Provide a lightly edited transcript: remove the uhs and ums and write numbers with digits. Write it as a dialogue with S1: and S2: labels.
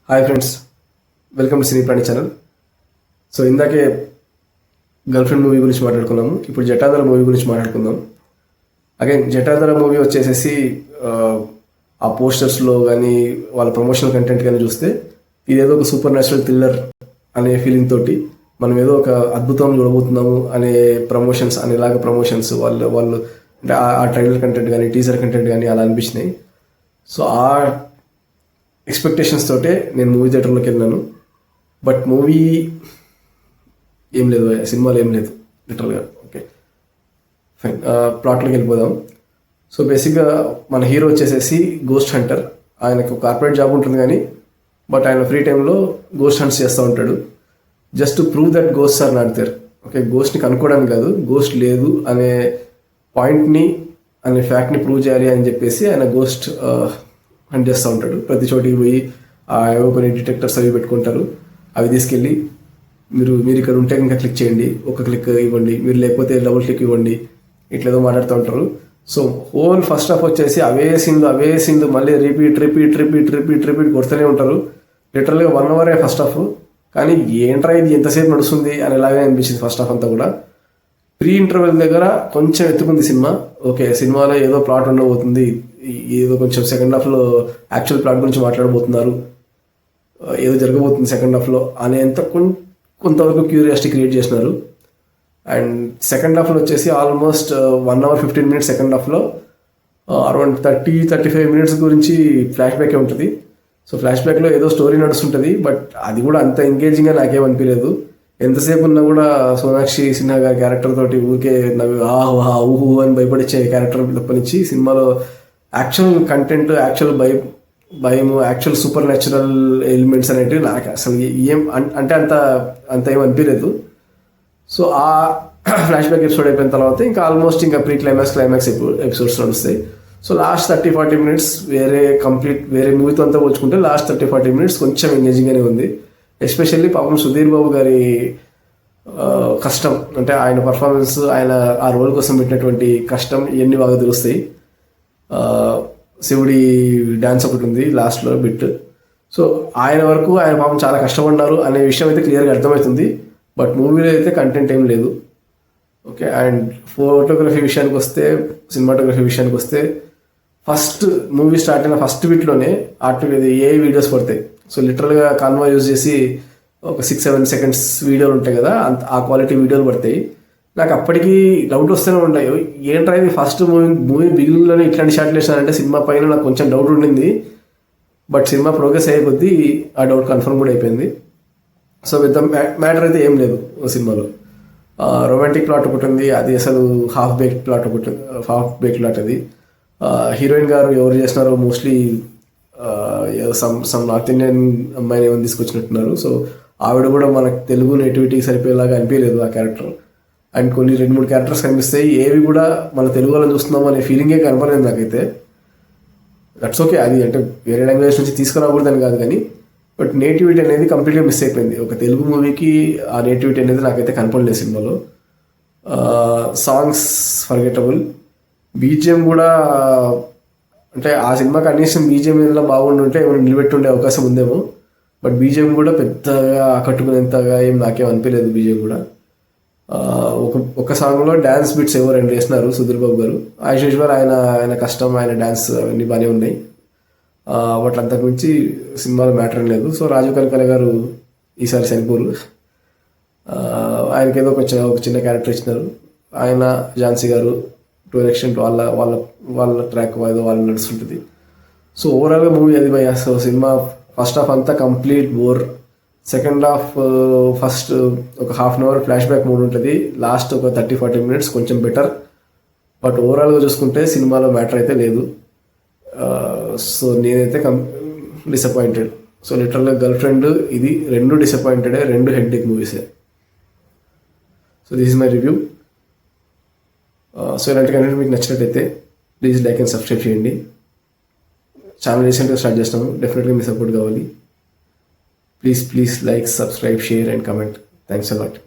S1: Hi friends, welcome to సినీ ప్రాణి channel. So ఇందాకే girl friend movie గురించి మాట్లాడుకున్నాము. ఇప్పుడు జటాధర మూవీ గురించి మాట్లాడుకుందాం. అగైన్ జటాధర మూవీ వచ్చేసేసి ఆ పోస్టర్స్లో కానీ వాళ్ళ ప్రమోషనల్ కంటెంట్ కానీ చూస్తే ఇదేదో ఒక సూపర్ న్యాచురల్ థ్రిల్లర్ అనే ఫీలింగ్ తోటి మనం ఏదో ఒక అద్భుతం చూడబోతున్నాము అనే ప్రమోషన్స్ అనేలాగా ప్రమోషన్స్ వాళ్ళు అంటే ఆ ట్రైలర్ కంటెంట్ కానీ టీజర్ కంటెంట్ కానీ అలా అనిపించినాయి. సో ఆ ఎక్స్పెక్టేషన్స్ తోటే నేను మూవీ థియేటర్లోకి వెళ్ళినాను. బట్ మూవీ ఏం లేదు, సినిమాలో ఏం లేదు లిటరల్గా. ఓకే ఫైన్, ప్లాట్లోకి వెళ్ళిపోదాం. సో బేసిక్గా మన హీరో వచ్చేసేసి గోస్ట్ హంటర్. ఆయనకు కార్పొరేట్ జాబ్ ఉంటుంది కానీ బట్ ఆయన ఫ్రీ టైంలో గోస్ట్ హంట్స్ చేస్తూ ఉంటాడు. Just to prove that ghost are not there. Okay, గోస్ట్ని కనుక్కోవడానికి కాదు, గోస్ట్ లేదు అనే పాయింట్ని అనే ఫ్యాక్ట్ని ప్రూవ్ చేయాలి అని చెప్పేసి ఆయన గోస్ట్ హంట్ చేస్తూ ఉంటాడు. ప్రతి చోటికి పోయి ఏవో కొన్ని డిటెక్టర్స్ అవి పెట్టుకుంటారు. అవి తీసుకెళ్ళి మీరు ఇక్కడ ఉంటే ఇంకా క్లిక్ చేయండి, ఒక క్లిక్ ఇవ్వండి, మీరు లేకపోతే డబుల్ క్లిక్ ఇవ్వండి, ఇట్లేదో మాట్లాడుతూ ఉంటారు. సో హోల్ ఫస్ట్ హాఫ్ వచ్చేసి అవే సీన్లు మళ్ళీ రిపీట్ కొడుతూనే ఉంటారు. లిటరల్గా 1 hour ఫస్ట్ హాఫ్. కానీ ఏంట్రా ఇది ఎంతసేపు నడుస్తుంది అనేలాగే అనిపించింది ఫస్ట్ హాఫ్ అంతా కూడా. ప్రీ ఇంటర్వెల్ దగ్గర కొంచెం ఎత్తుకుంది సినిమా. ఓకే, సినిమాలో ఏదో ప్లాట్ ఉండబోతుంది, ఏదో కొంచెం సెకండ్ హాఫ్లో యాక్చువల్ ప్లాట్ గురించి మాట్లాడబోతున్నారు, ఏదో జరగబోతుంది సెకండ్ హాఫ్లో అనేంత కొంతవరకు క్యూరియాసిటీ క్రియేట్ చేసినారు. అండ్ సెకండ్ హాఫ్లో వచ్చేసి ఆల్మోస్ట్ 1 hour 15 minutes సెకండ్ హాఫ్లో అరౌండ్ 30-35 minutes గురించి ఫ్లాష్ బ్యాకే ఉంటుంది. సో ఫ్లాష్ బ్యాక్లో ఏదో స్టోరీ నడుస్తుంటుంది, బట్ అది కూడా అంత ఎంగేజింగ్గా నాకేమనిపించలేదు. ఎంతసేపు ఉన్నా కూడా సోనాక్షి సిన్హా గారి క్యారెక్టర్ తోటి ఊరికే నవ్వు ఊహు అని భయపడిచ్చే క్యారెక్టర్ తప్పనిచ్చి సినిమాలో యాక్చువల్ కంటెంట్, యాక్చువల్ భయము, యాక్చువల్ సూపర్ న్యాచురల్ ఎలిమెంట్స్ అనేటివి నాకు అసలు ఏం అంటే అంత ఏం అనిపించలేదు. సో ఆ ఫ్లాష్ బ్యాక్ ఎపిసోడ్ అయిపోయిన తర్వాత ఇంకా ఆల్మోస్ట్ ఇంకా క్లైమాక్స్ ఎపిసోడ్స్ నడుస్తాయి. సో లాస్ట్ 30-40 minutes వేరే మూవీతో అంతా పోల్చుకుంటే లాస్ట్ 30-40 minutes కొంచెం ఎంగేజింగ్గానే ఉంది. ఎస్పెషల్లీ పాపం సుధీర్ బాబు గారి కష్టం, అంటే ఆయన పర్ఫార్మెన్స్, ఆయన ఆ రోల్ కోసం పెట్టినటువంటి కష్టం ఇవన్నీ బాగా తెలుస్తాయి. శివుడి డ్యాన్స్ ఒకటి ఉంది లాస్ట్లో బిట్. సో ఆయన వరకు ఆయన పాపం చాలా కష్టపడ్డారు అనే విషయం అయితే క్లియర్గా అర్థమవుతుంది. బట్ మూవీలో అయితే కంటెంట్ ఏం లేదు. ఓకే, అండ్ ఫోటోగ్రఫీ విషయానికి వస్తే, సినిమాటోగ్రఫీ విషయానికి వస్తే, ఫస్ట్ మూవీ స్టార్ట్ అయిన ఫస్ట్ బిట్లోనే ఏ వీడియోస్ పడతాయి. సో లిటరల్గా కాన్వా యూజ్ చేసి ఒక 6-7 seconds వీడియోలు ఉంటాయి కదా, ఆ క్వాలిటీ వీడియోలు పడతాయి. నాకు అప్పటికి డౌట్ వస్తూనే ఉంటాయి, ఏంట్రా ఇది ఫస్ట్ మూవీ బిగినింగ్లోనే ఇట్లాంటి షాట్లు వేసినారంటే సినిమా పైన నాకు కొంచెం డౌట్ ఉండింది. బట్ సినిమా ప్రోగ్రెస్ అయ్యే కొద్దీ ఆ డౌట్ కన్ఫర్మ్ కూడా అయిపోయింది. సో విత్ మ్యాటర్ అయితే ఏం లేదు సినిమాలో. రొమాంటిక్ ప్లాట్ ఒకటి ఉంది, అది అసలు హాఫ్ బేక్ ప్లాట్ అది. హీరోయిన్ గారు ఎవరు చేసినారో మోస్ట్లీ సమ్ నార్త్ ఇండియన్ అమ్మాయిని ఏమైనా తీసుకొచ్చినట్టున్నారు. సో ఆవిడ కూడా మనకు తెలుగు నేటివిటీకి సరిపోయేలాగా అనిపించలేదు ఆ క్యారెక్టర్. అండ్ కొన్ని 2-3 క్యారెక్టర్స్ కనిపిస్తాయి, ఏవి కూడా మన తెలుగు వాళ్ళని చూస్తున్నాం అనే ఫీలింగే కనపడలేదు నాకైతే. దట్స్ ఓకే, అది అంటే వేరే లాంగ్వేజ్ నుంచి తీసుకురాకూడదని కాదు కానీ, బట్ నేటివిటీ అనేది కంప్లీట్గా మిస్ అయిపోయింది. ఒక తెలుగు మూవీకి ఆ నేటివిటీ అనేది నాకైతే కనపడలేదు సినిమాలో. Songs forgettable. బీజిఎం కూడా అంటే ఆ సినిమాకి కనీసం బీజిఎం ఏదైనా బాగుండుంటే ఏమైనా నిలబెట్టుండే అవకాశం ఉందేమో. బట్ బీజిఎం కూడా పెద్దగా ఆకట్టుకునేంతగా ఏం నాకేం అనిపించలేదు బీజిఎం కూడా. ఒక సాంగ్లో డ్యాన్స్ బిట్స్ ఎవరు 2 వేసినారు సుధీర్ బాబు గారు. యాజ్ యూజువల్ ఆయన కష్టం, ఆయన డ్యాన్స్ అవన్నీ బాగానే ఉన్నాయి. బట్ అంతకుమించి సినిమాలో మ్యాటర్ ఏం లేదు. సో రాజు కనకాల గారు ఈసారి చనిపోరు. ఆయనకి ఏదో ఒక చిన్న క్యారెక్టర్ ఇచ్చినారు. ఆయన ఝాన్సీ గారు టు ఎన్ ఎక్స్టెంట్ వాళ్ళ ట్రాక్ ఏదో వాళ్ళు నడుస్తుంటుంది. సో ఓవరాల్గా మూవీ అది భయ. సో సినిమా ఫస్ట్ హాఫ్ అంతా complete bore. Second half first ఒక 1/2 hour ఫ్లాష్ బ్యాక్ మూడ్ ఉంటుంది. లాస్ట్ ఒక 30-40 minutes కొంచెం బెటర్. బట్ ఓవరాల్గా చూసుకుంటే సినిమాలో మ్యాటర్ అయితే లేదు. సో నేనైతే డిసప్పాయింటెడ్. సో లిటరల్గా గర్ల్ ఫ్రెండ్ ఇది 2 డిసప్పాయింటెడే, 2 హెడ్ఏక్ మూవీసే. So this is my review. So ఇలాంటి కంటెంట్ మీకు నచ్చినట్టయితే ప్లీజ్ లైక్ అండ్ సబ్స్క్రైబ్ చేయండి. ఛానల్ రీసెంట్గా స్టార్ట్ చేస్తాము, డెఫినెట్గా మీ సపోర్ట్ కావాలి. Please like, subscribe, share and comment. Thanks a lot.